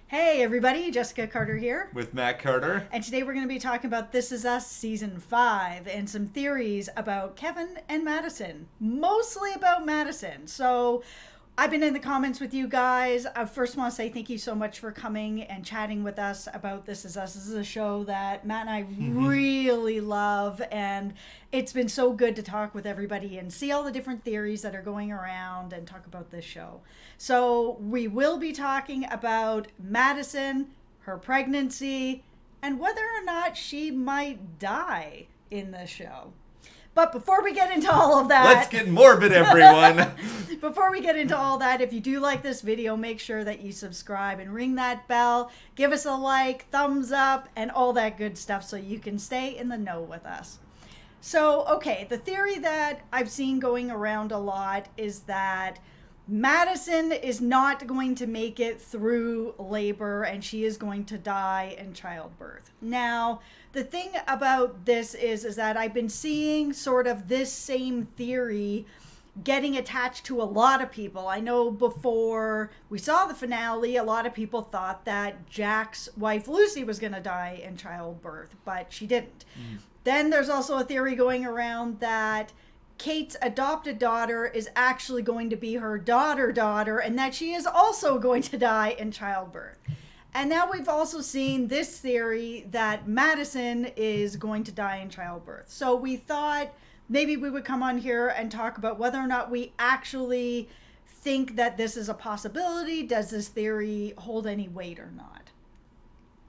Hey everybody, Jessica Carter here. With Matt Carter. And today we're going to be talking about This Is Us Season 5 and some theories about Kevin and Madison. Mostly about Madison. So I've been in the comments with you guys. I first want to say thank you so much for coming and chatting with us about This Is Us. This is a show that Matt and I really love, and it's been so good to talk with everybody and see all the different theories that are going around and talk about this show. So we will be talking about Madison, her pregnancy, and whether or not she might die in the show. But before we get into all of that... Let's get morbid, everyone. Before we get into all that, if you do like this video, make sure that you subscribe and ring that bell. Give us a like, thumbs up, and all that good stuff so you can stay in the know with us. So, okay, the theory that I've seen going around a lot is that Madison is not going to make it through labor and she is going to die in childbirth. Now, the thing about this is that I've been seeing sort of this same theory getting attached to a lot of people. I know before we saw the finale, a lot of people thought that Jack's wife Lucy was going to die in childbirth, but she didn't. Then there's also a theory going around that Kate's adopted daughter is actually going to be her daughter, and that she is also going to die in childbirth. And now we've also seen this theory that Madison is going to die in childbirth. So we thought maybe we would come on here and talk about whether or not we actually think that this is a possibility. Does this theory hold any weight or not?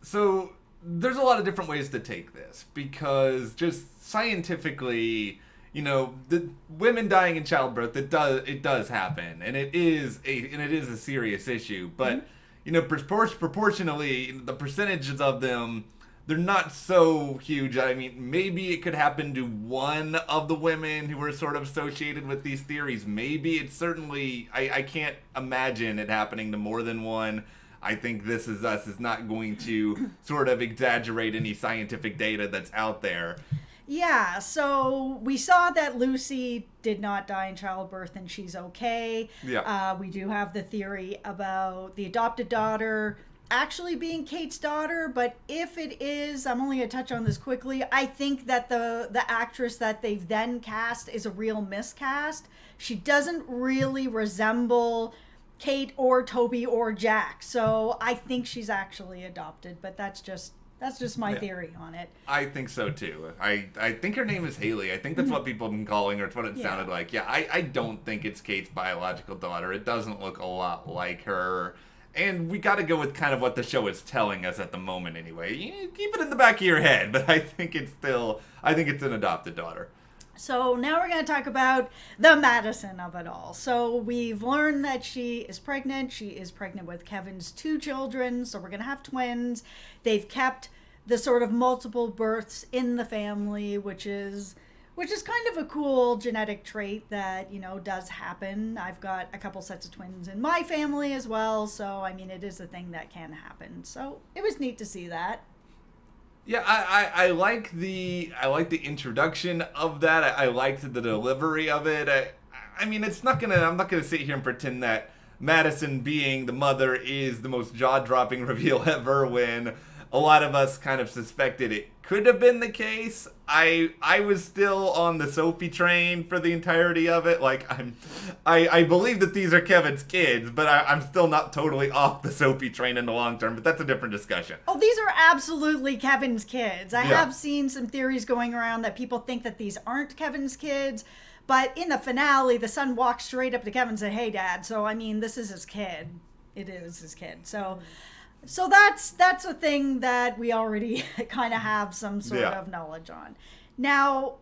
So there's a lot of different ways to take this, because just scientifically, you know, the women dying in childbirth, it does happen, and it is a serious issue. But you know, proportionally, the percentages of them, they're not so huge. I mean, maybe it could happen to one of the women who are sort of associated with these theories. Maybe it's certainly, I can't imagine it happening to more than one. I think This Is Us is not going to sort of exaggerate any scientific data that's out there. Yeah, so we saw that Lucy did not die in childbirth and she's okay. Yeah. We do have the theory about the adopted daughter actually being Kate's daughter, but if it is, I'm only going to touch on this quickly, I think that the actress that they've then cast is a real miscast. She doesn't really resemble Kate or Toby or Jack, so I think she's actually adopted, but that's just my theory on it. I think so too. I think her name is Haley. I think that's what people have been calling her. It's what it sounded like. Yeah, I don't think it's Kate's biological daughter. It doesn't look a lot like her. And we got to go with kind of what the show is telling us at the moment anyway. You keep it in the back of your head, but I think it's an adopted daughter. So now we're going to talk about the Madison of it all. So we've learned that she is pregnant. She is pregnant with Kevin's 2 children. So we're going to have twins. They've kept the sort of multiple births in the family, which is kind of a cool genetic trait that, you know, does happen. I've got a couple sets of twins in my family as well. So, I mean, it is a thing that can happen. So it was neat to see that. Yeah, I like the introduction of that. I liked the delivery of it. I mean, I'm not gonna sit here and pretend that Madison being the mother is the most jaw-dropping reveal ever, when a lot of us kind of suspected it could have been the case. I was still on the Sophie train for the entirety of it. Like, I believe that these are Kevin's kids, but I'm still not totally off the Sophie train in the long term, but that's a different discussion. Oh, these are absolutely Kevin's kids. I have seen some theories going around that people think that these aren't Kevin's kids, but in the finale, the son walks straight up to Kevin and said, "Hey, Dad." So, I mean, this is his kid. It is his kid. So that's a thing that we already kind of have some sort of knowledge on. Now,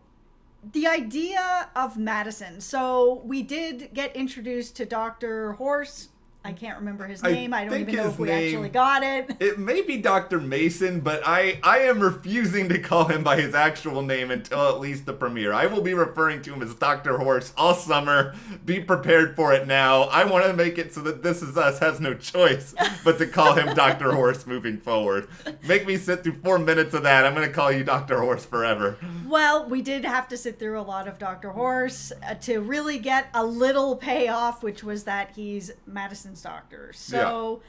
the idea of Madison. So we did get introduced to Dr. Horse. I can't remember his name. I don't even know if we actually got it. It may be Dr. Mason, but I am refusing to call him by his actual name until at least the premiere. I will be referring to him as Dr. Horse all summer. Be prepared for it now. I want to make it so that This Is Us has no choice but to call him Dr. Horse moving forward. Make me sit through 4 minutes of that. I'm going to call you Dr. Horse forever. Well, we did have to sit through a lot of Dr. Horse to really get a little payoff, which was that he's Madison's doctor. So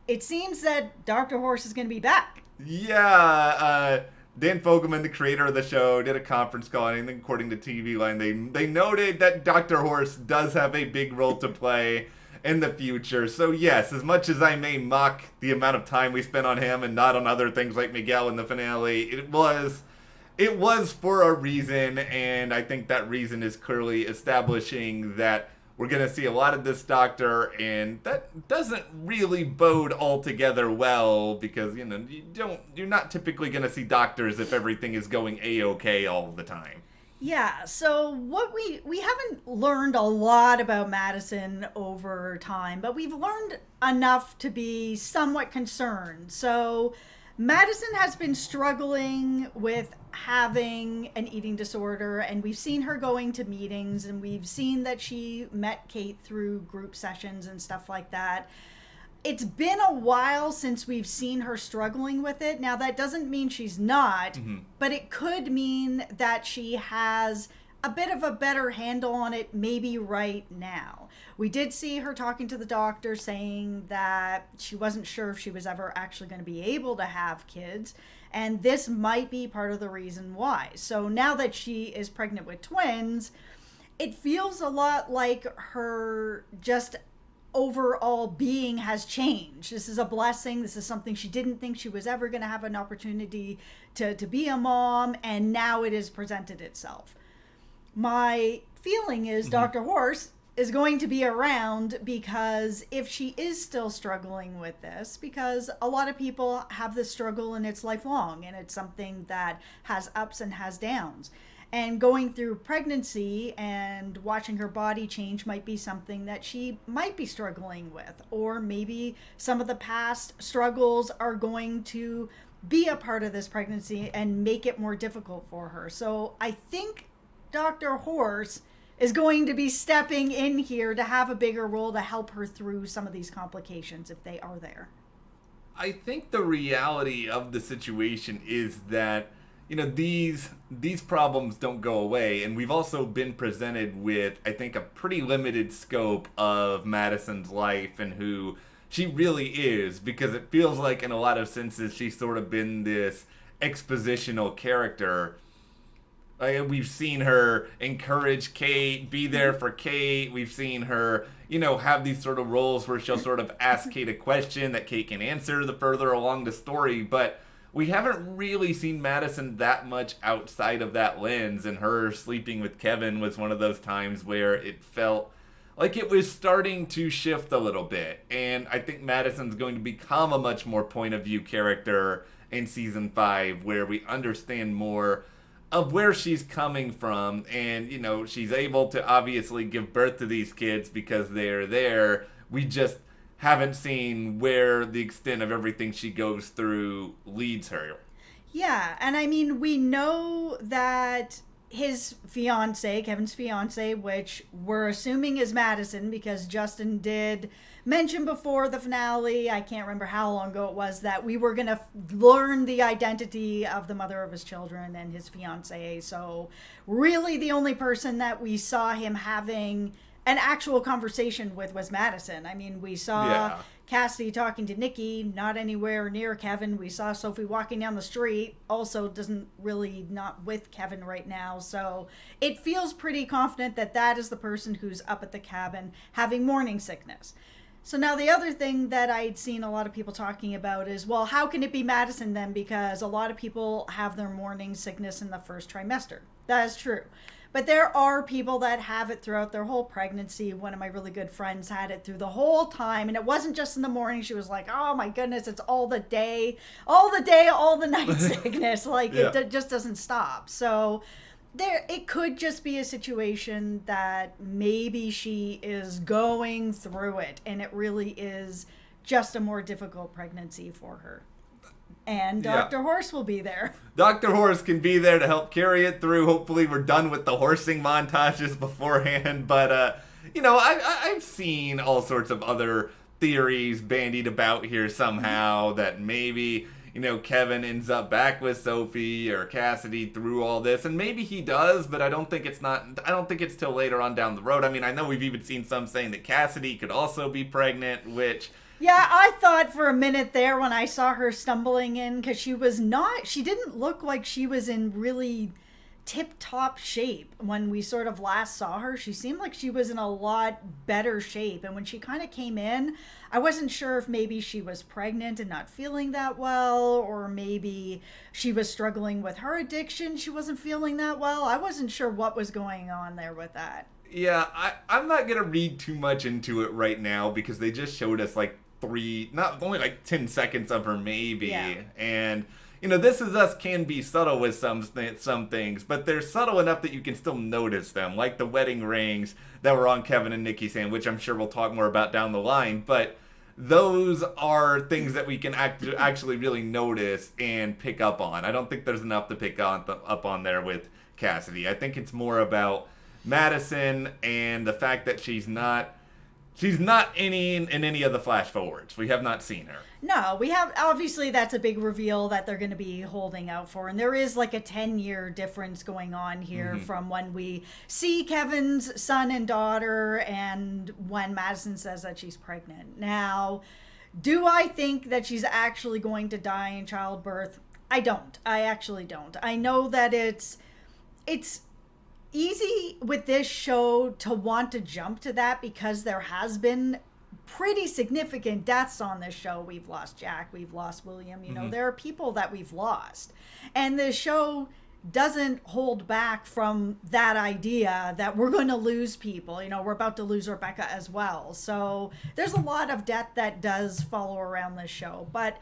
it seems that Dr. Horse is going to be back. Yeah, Dan Fogelman, the creator of the show, did a conference call, and according to TV Line, they noted that Dr. Horse does have a big role to play in the future. So yes, as much as I may mock the amount of time we spent on him and not on other things like Miguel in the finale, it was for a reason, and I think that reason is clearly establishing that we're going to see a lot of this Doctor, and that doesn't really bode altogether well, because, you're not typically going to see Doctors if everything is going A-okay all the time. Yeah, so what we haven't learned a lot about Madison over time, but we've learned enough to be somewhat concerned. So Madison has been struggling with having an eating disorder, and we've seen her going to meetings, and we've seen that she met Kate through group sessions and stuff like that. It's been a while since we've seen her struggling with it. Now, that doesn't mean she's not, but it could mean that she has a bit of a better handle on it maybe right now. We did see her talking to the doctor saying that she wasn't sure if she was ever actually going to be able to have kids, and this might be part of the reason why. So now that she is pregnant with twins, it feels a lot like her just overall being has changed. This is a blessing. This is something she didn't think she was ever going to have an opportunity to be a mom, and now it has presented itself. My feeling is Dr. Horse is going to be around, because if she is still struggling with this, because a lot of people have this struggle and it's lifelong, and it's something that has ups and has downs. And going through pregnancy and watching her body change might be something that she might be struggling with. Or maybe some of the past struggles are going to be a part of this pregnancy and make it more difficult for her. So I think Dr. Horse is going to be stepping in here to have a bigger role to help her through some of these complications if they are there. I think the reality of the situation is that, these problems don't go away, and we've also been presented with, I think, a pretty limited scope of Madison's life and who she really is, because it feels like in a lot of senses she's sort of been this expositional character. We've seen her encourage Kate, be there for Kate. We've seen her, have these sort of roles where she'll sort of ask Kate a question that Kate can answer the further along the story. But we haven't really seen Madison that much outside of that lens. And her sleeping with Kevin was one of those times where it felt like it was starting to shift a little bit. And I think Madison's going to become a much more point of view character in season 5, where we understand more of where she's coming from, and she's able to obviously give birth to these kids because they're there. We just haven't seen where the extent of everything she goes through leads her. Yeah, and I mean, we know that his fiance, Kevin's fiance, which we're assuming is Madison, because Justin did mention before the finale, I can't remember how long ago it was, that we were going to learn the identity of the mother of his children and his fiance. So really the only person that we saw him having an actual conversation with was Madison. I mean, we saw Cassidy talking to Nikki, not anywhere near Kevin. We saw Sophie walking down the street, also doesn't really, not with Kevin right now. So it feels pretty confident that that is the person who's up at the cabin having morning sickness. So now the other thing that I'd seen a lot of people talking about is, well, how can it be Madison then? Because a lot of people have their morning sickness in the first trimester. That is true. But there are people that have it throughout their whole pregnancy. One of my really good friends had it through the whole time. And it wasn't just in the morning. She was like, oh my goodness, it's all the day, all the night sickness. Like it just doesn't stop. So it could just be a situation that maybe she is going through it, and it really is just a more difficult pregnancy for her. And Dr. Horse will be there. Dr. Horse can be there to help carry it through. Hopefully we're done with the horsing montages beforehand. But, I've seen all sorts of other theories bandied about here somehow that maybe, Kevin ends up back with Sophie or Cassidy through all this. And maybe he does, but I don't think it's till later on down the road. I mean, I know we've even seen some saying that Cassidy could also be pregnant, which Yeah, I thought for a minute there when I saw her stumbling in, because she didn't look like she was in really tip-top shape when we sort of last saw her. She seemed like she was in a lot better shape. And when she kind of came in, I wasn't sure if maybe she was pregnant and not feeling that well, or maybe she was struggling with her addiction. She wasn't feeling that well. I wasn't sure what was going on there with that. Yeah, I'm not going to read too much into it right now because they just showed us like only like 10 seconds of her maybe. Yeah. And, you know, This Is Us can be subtle with some things, but they're subtle enough that you can still notice them, like the wedding rings that were on Kevin and Nikki's hand, which I'm sure we'll talk more about down the line. But those are things that we can actually really notice and pick up on. I don't think there's enough to pick up on there with Cassidy. I think it's more about Madison and the fact that she's not in any of the flash forwards. We have not seen her. No, we have, obviously that's a big reveal that they're going to be holding out for. And there is like a 10-year difference going on here from when we see Kevin's son and daughter and when Madison says that she's pregnant. Now, do I think that she's actually going to die in childbirth? I don't. I actually don't. I know that it's easy with this show to want to jump to that because there has been pretty significant deaths on this show. We've lost Jack, we've lost William, you know, there are people that we've lost. And the show doesn't hold back from that idea that we're going to lose people. You know, we're about to lose Rebecca as well. So there's a lot of death that does follow around this show, but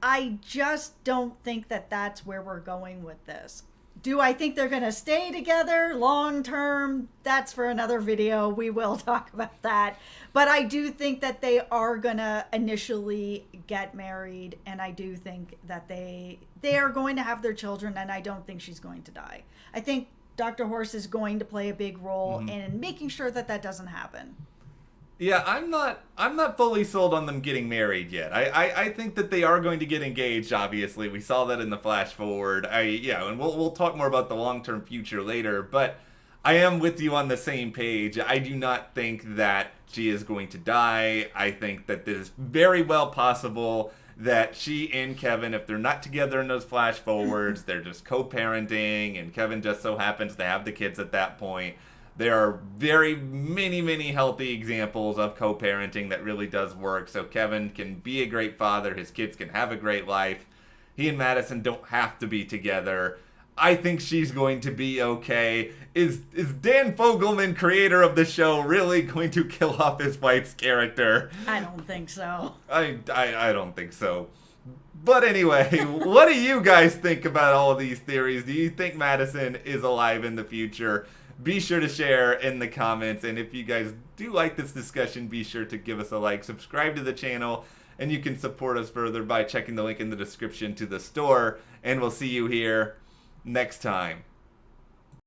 I just don't think that that's where we're going with this. Do I think they're going to stay together long term? That's for another video. We will talk about that. But I do think that they are going to initially get married, and I do think that they are going to have their children, and I don't think she's going to die. I think Dr. Horse is going to play a big role in making sure that that doesn't happen. Yeah, I'm not fully sold on them getting married yet. I think that they are going to get engaged, obviously. We saw that in the flash forward. And we'll talk more about the long-term future later, but I am with you on the same page. I do not think that she is going to die. I think that it is very well possible that she and Kevin, if they're not together in those flash forwards, they're just co-parenting, and Kevin just so happens to have the kids at that point. There are very many healthy examples of co-parenting that really does work. So Kevin can be a great father. His kids can have a great life. He and Madison don't have to be together. I think she's going to be okay. Is Dan Fogelman, creator of the show, really going to kill off his wife's character? I don't think so. I don't think so. But anyway, what do you guys think about all of these theories? Do you think Madison is alive in the future? Be sure to share in the comments, and if you guys do like this discussion, be sure to give us a like, subscribe to the channel, and you can support us further by checking the link in the description to the store, and we'll see you here next time.